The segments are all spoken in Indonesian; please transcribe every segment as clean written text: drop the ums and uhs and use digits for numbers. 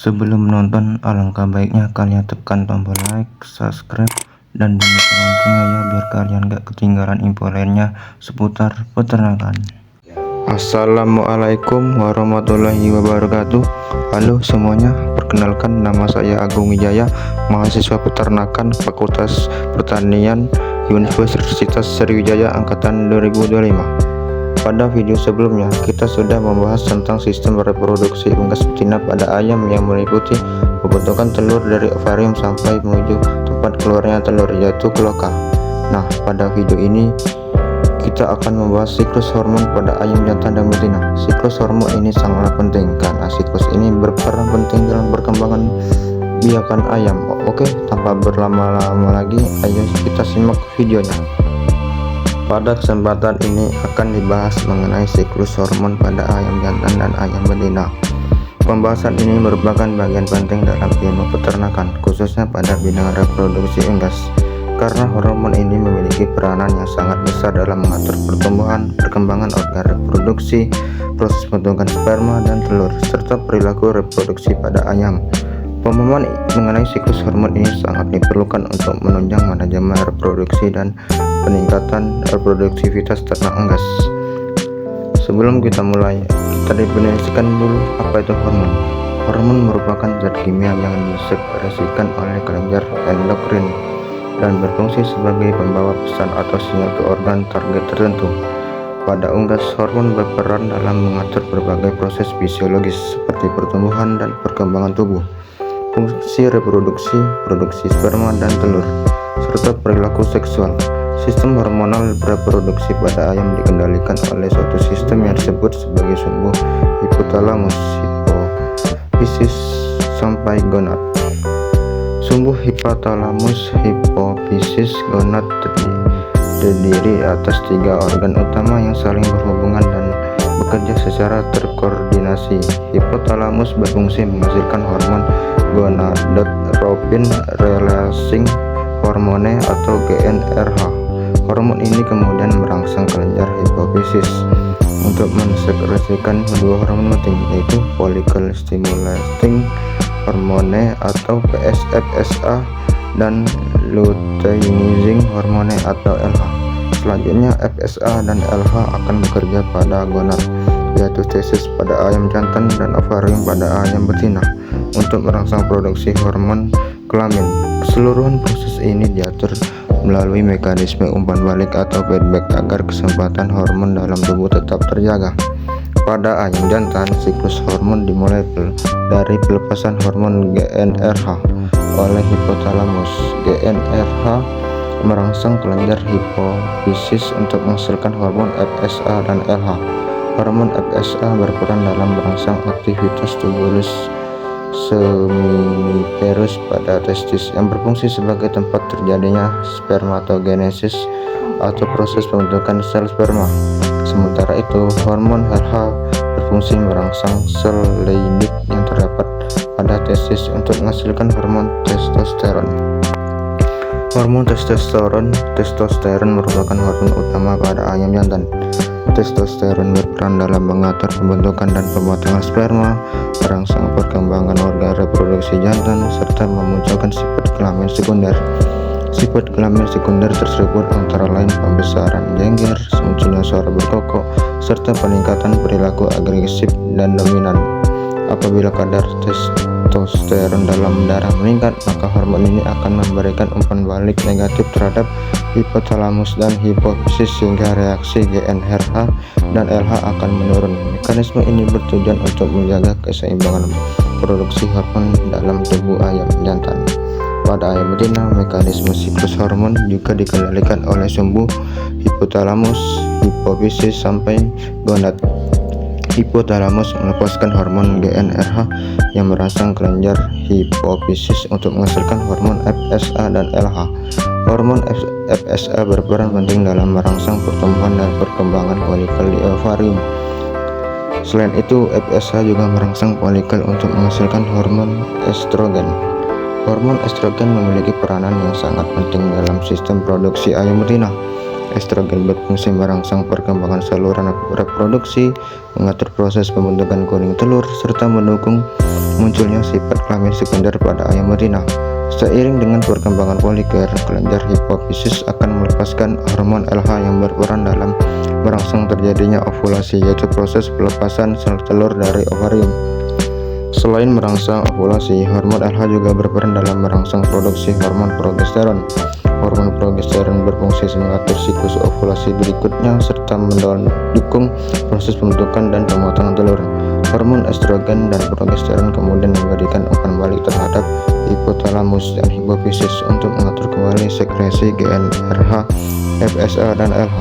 Sebelum menonton, alangkah baiknya kalian tekan tombol like, subscribe, dan bunyikan loncengnya ya, biar kalian gak ketinggalan info lainnya seputar peternakan. Assalamualaikum warahmatullahi wabarakatuh. Halo semuanya, perkenalkan nama saya Agung Wijaya, mahasiswa peternakan Fakultas Pertanian Universitas Sriwijaya angkatan 2025. Pada video sebelumnya, kita sudah membahas tentang sistem reproduksi unggas betina pada ayam yang meliputi pembentukan telur dari ovarium sampai menuju tempat keluarnya telur, yaitu kloaka. Nah, pada video ini kita akan membahas siklus hormon pada ayam jantan dan betina. Siklus hormon ini sangat penting karena siklus ini berperan penting dalam perkembangan biakan ayam. Oke, tanpa berlama-lama lagi, ayo kita simak videonya. Pada kesempatan ini akan dibahas mengenai siklus hormon pada ayam jantan dan ayam betina. Pembahasan ini merupakan bagian penting dalam ilmu peternakan, khususnya pada bidang reproduksi unggas, karena hormon ini memiliki peranan yang sangat besar dalam mengatur pertumbuhan, perkembangan organ reproduksi, proses pembentukan sperma dan telur, serta perilaku reproduksi pada ayam. Pemahaman mengenai siklus hormon ini sangat diperlukan untuk menunjang manajemen reproduksi dan peningkatan reproduktivitas ternak unggas. Sebelum kita mulai, kita definisikan dulu apa itu hormon. Hormon merupakan zat kimia yang disekresikan oleh kelenjar endokrin dan berfungsi sebagai pembawa pesan atau sinyal ke organ target tertentu. Pada unggas, hormon berperan dalam mengatur berbagai proses fisiologis seperti pertumbuhan dan perkembangan tubuh, fungsi reproduksi, produksi sperma dan telur, serta perilaku seksual. Sistem hormonal reproduksi pada ayam dikendalikan oleh suatu sistem yang disebut sebagai sumbu hipotalamus, hipofisis sampai gonad. Sumbu hipotalamus, hipofisis, gonad terdiri atas 3 organ utama yang saling berhubungan dan bekerja secara terkoordinasi. Hipotalamus berfungsi menghasilkan hormon gonadotropin releasing hormone atau GnRH. Hormon ini kemudian merangsang kelenjar hipofisis untuk mensekresikan 2 hormon penting, yaitu follicle stimulating hormone atau FSH dan luteinizing hormone atau LH. Selanjutnya FSH dan LH akan bekerja pada gonad, yaitu testis pada ayam jantan dan ovarium pada ayam betina, untuk merangsang produksi hormon kelamin. Keseluruhan proses ini diatur melalui mekanisme umpan balik atau feedback agar kesempatan hormon dalam tubuh tetap terjaga. Pada ayam jantan, siklus hormon dimulai dari pelepasan hormon GnRH oleh hipotalamus. GnRH merangsang kelenjar hipofisis untuk menghasilkan hormon FSH dan LH. Hormon FSH berperan dalam merangsang aktivitas tubulus seminiferus pada testis yang berfungsi sebagai tempat terjadinya spermatogenesis atau proses pembentukan sel sperma. Sementara itu, hormon LH berfungsi merangsang sel Leydig yang terdapat pada testis untuk menghasilkan hormon testosteron. Hormon testosteron merupakan hormon utama pada ayam jantan. Testosteron berperan dalam mengatur pembentukan dan pematangan sperma, merangsang perkembangan organ reproduksi jantan, serta memunculkan sifat kelamin sekunder. Sifat kelamin sekunder tersebut antara lain pembesaran jengger, munculnya suara berkokok, serta peningkatan perilaku agresif dan dominan. Apabila kadar testosteron dalam darah meningkat, maka hormon ini akan memberikan umpan balik negatif terhadap hipotalamus dan hipofisis sehingga reaksi GnRH dan LH akan menurun. Mekanisme ini bertujuan untuk menjaga keseimbangan produksi hormon dalam tubuh ayam jantan. Pada ayam betina, mekanisme siklus hormon juga dikendalikan oleh sumbu hipotalamus, hipofisis sampai gonad. Hipotalamus melepaskan hormon GnRH yang merangsang kelenjar hipofisis untuk menghasilkan hormon FSH dan LH. Hormon FSH berperan penting dalam merangsang pertumbuhan dan perkembangan folikel di ovarium. Selain itu, FSH juga merangsang folikel untuk menghasilkan hormon estrogen. Hormon estrogen memiliki peranan yang sangat penting dalam sistem produksi ayam betina. Estrogen berfungsi merangsang perkembangan saluran reproduksi, mengatur proses pembentukan kuning telur, serta mendukung munculnya sifat kelamin sekunder pada ayam betina. Seiring dengan perkembangan folikel, kelenjar hipofisis akan melepaskan hormon LH yang berperan dalam merangsang terjadinya ovulasi, yaitu proses pelepasan sel telur dari ovarium. Selain merangsang ovulasi, hormon LH juga berperan dalam merangsang produksi hormon progesteron. Hormon progesteron berfungsi mengatur siklus ovulasi berikutnya serta mendukung proses pembentukan dan pematangan telur. Hormon estrogen dan progesteron kemudian memberikan umpan balik terhadap hipotalamus dan hipofisis untuk mengatur kembali sekresi GnRH, FSH, dan LH,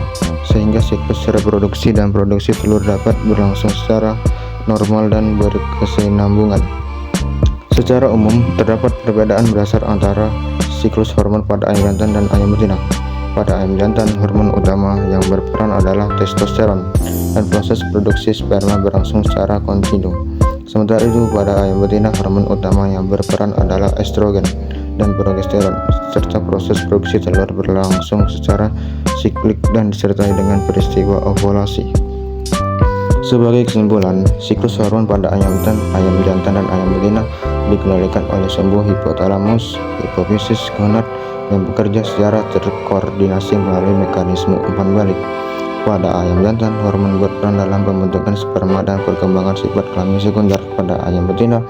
sehingga siklus reproduksi dan produksi telur dapat berlangsung secara normal dan berkesinambungan. Secara umum, terdapat perbedaan berdasar antara siklus hormon pada ayam jantan dan ayam betina. Pada ayam jantan, hormon utama yang berperan adalah testosteron dan proses produksi sperma berlangsung secara kontinu. Sementara itu, pada ayam betina, hormon utama yang berperan adalah estrogen dan progesteron, serta proses produksi telur berlangsung secara siklik dan disertai dengan peristiwa ovulasi. Sebagai kesimpulan, siklus hormon pada ayam jantan dan ayam betina dikendalikan oleh sebuah hipotalamus, hipofisis, gonad yang bekerja secara terkoordinasi melalui mekanisme umpan balik. Pada ayam jantan, hormon berperan dalam pembentukan sperma dan perkembangan sifat kelamin sekunder. Pada ayam betina,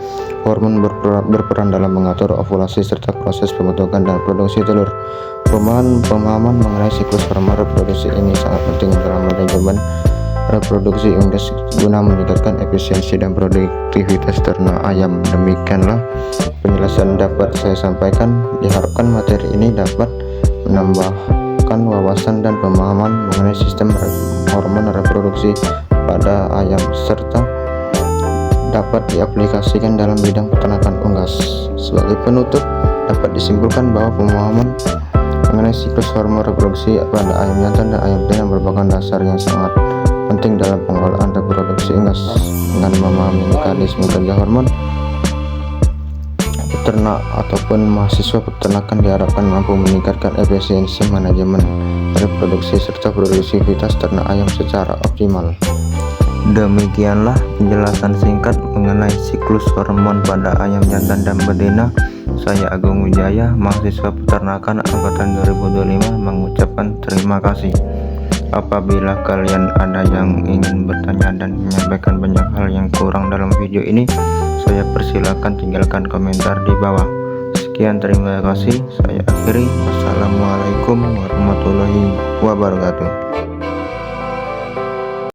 hormon berperan dalam mengatur ovulasi serta proses pembentukan dan produksi telur. Pemahaman mengenai siklus hormon reproduksi ini sangat penting dalam manajemen reproduksi unggas guna meningkatkan efisiensi dan produktivitas ternak ayam. Demikianlah penjelasan dapat saya sampaikan. Diharapkan materi ini dapat menambahkan wawasan dan pemahaman mengenai sistem hormon reproduksi pada ayam serta dapat diaplikasikan dalam bidang peternakan unggas. Sebagai penutup, dapat disimpulkan bahwa pemahaman mengenai siklus hormon reproduksi pada ayam jantan dan ayam betina merupakan dasar yang sangat penting dalam pengolahan reproduksi unggas. Dengan memahami mekanisme kerja hormon, peternak ataupun mahasiswa peternakan diharapkan mampu meningkatkan efisiensi manajemen reproduksi serta produktivitas ternak ayam secara optimal. Demikianlah penjelasan singkat mengenai siklus hormon pada ayam jantan dan betina. Saya Agung Wijaya, mahasiswa peternakan angkatan 2025, mengucapkan terima kasih. Apabila kalian ada yang ingin bertanya dan menyampaikan banyak hal yang kurang dalam video ini, saya persilakan tinggalkan komentar di bawah. Sekian, terima kasih. Saya akhiri. Wassalamualaikum warahmatullahi wabarakatuh.